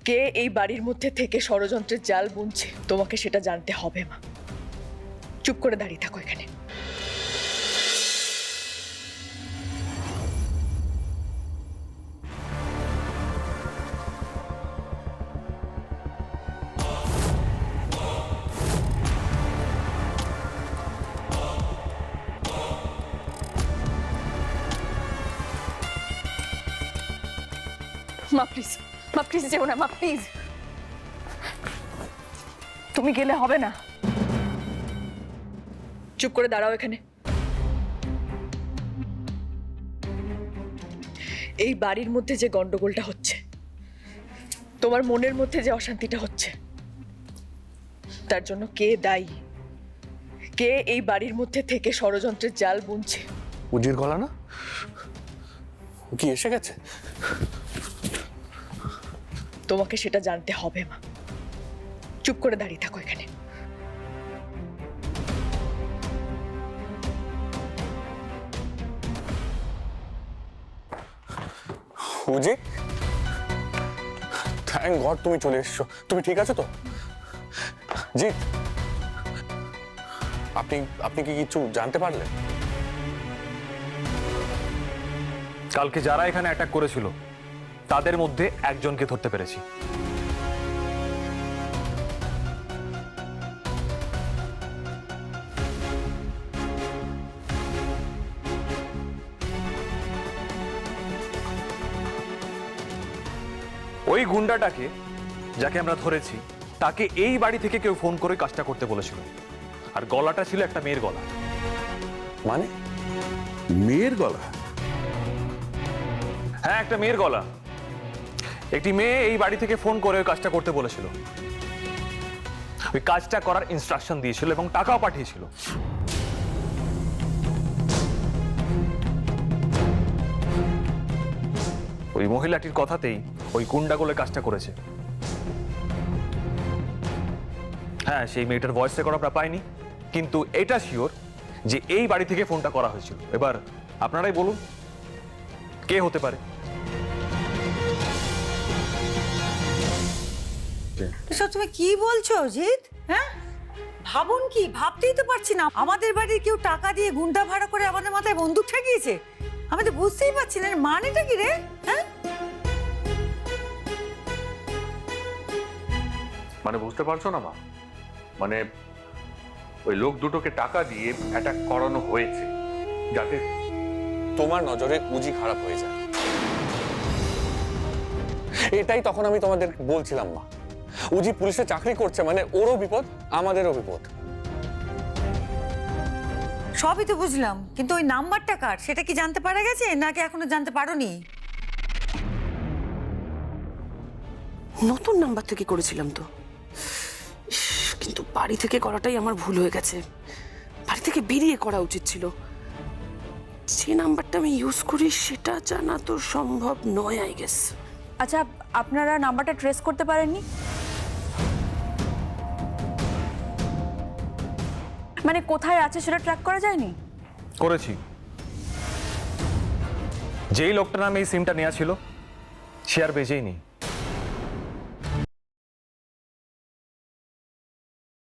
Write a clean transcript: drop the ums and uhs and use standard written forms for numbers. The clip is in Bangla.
কে এই বাড়ির মধ্যে থেকে ষড়যন্ত্রের জাল বুনছে তোমাকে সেটা জানতে হবে মা। চুপ করে দাঁড়িয়ে থাকো এখানে। মা প্লিজ, মা প্লিজ যেও না, মা প্লিজ। তুমি গেলে হবে না। চুপ করে দাঁড়াও এখানে। এই বাড়ির মধ্যে যে গন্ডগোলটা হচ্ছে, তোমার মনের মধ্যে যে অশান্তিটা হচ্ছে, তার জন্য কে দায়ী? কে এই বাড়ির মধ্যে থেকে ষড়যন্ত্রের জাল বুনছে? উজির গলা না? ও কি এসে গেছে? তোমাকে সেটা জানতে হবে মা। চুপ করে দাঁড়িয়ে থাকো এখানে। উজি, থ্যাংক গড তুমি চলে এসছো। তুমি ঠিক আছো তো? জি, আপনি কি কিছু জানতে পারলেন? কালকে যারা এখানে অ্যাটাক করেছিল তাদের মধ্যে একজনকে ধরতে পেরেছি। ওই গুন্ডাটাকে যাকে আমরা ধরেছি তাকে এই বাড়ি থেকে কেউ ফোন করে কাজটা করতে বলেছিল, আর গলাটা ছিল একটা মেয়ের গলা। মানে মেয়ের গলা? হ্যাঁ, একটা মেয়ের গলা। একটি মেয়ে এই বাড়ি থেকে ফোন করে ওই কাজটা করতে বলেছিল, ওই কাজটা করার ইনস্ট্রাকশন দিয়েছিল এবং টাকাও পাঠিয়েছিল। ওই মহিলাটির কথাতেই ওই গুন্ডাগুলো কাজটা করেছে। হ্যাঁ, সেই মেয়েটার ভয়েস রেকর্ড আমরা পাইনি, কিন্তু এটা শিওর যে এই বাড়ি থেকে ফোনটা করা হয়েছিল। এবার আপনারাই বলুন কে হতে পারে? এসব তুমি কি বলছো জিৎ? হ্যাঁ, ভাবুন কি, ভাবতেই তো পারছি না। আমাদের বাড়ির কেউ টাকা দিয়ে গুন্ডা ভাড়া করে আমাদের মাথায় বন্দুক ঠেকিয়েছে। আমি তো বুঝতেই পারছি না এর মানেটা কি রে। হ্যাঁ, মানে বুঝতে পারছো না মা? মানে ওই লোক দুটোকে টাকা দিয়ে অ্যাটাক করানো হয়েছে যাতে তোমার নজরে উজি খারাপ হয়ে যায়। এটাই তখন আমি তোমাদের বলছিলাম মা, উজি পুলিশে চাকরি করছে মানে ওরও বিপদ আমাদেরও বিপদ। সবই তো বুঝলাম, কিন্তু ওই নাম্বারটা কার সেটা কি জানতে পারা গেছে নাকি এখনো জানতে পারোনি? নতুন নাম্বার থেকে করেছিলাম তো, কিন্তু বাড়ি থেকে করাটাই আমার ভুল হয়ে গেছে। বাড়ি থেকে বেরিয়ে করা উচিত ছিল। যে নাম্বারটা আমি ইউজ করি সেটা জানা তো সম্ভব নয় আই গেস। আচ্ছা, আপনারা নাম্বারটা ট্রেস করতে পারেননি? মানে কোথায় আছে সেটা ট্র্যাক করা যায়নি? করেছি। যেই লোকটার নামে এই সিমটা নেওয়া ছিল সে আর বেঁচেই নেই।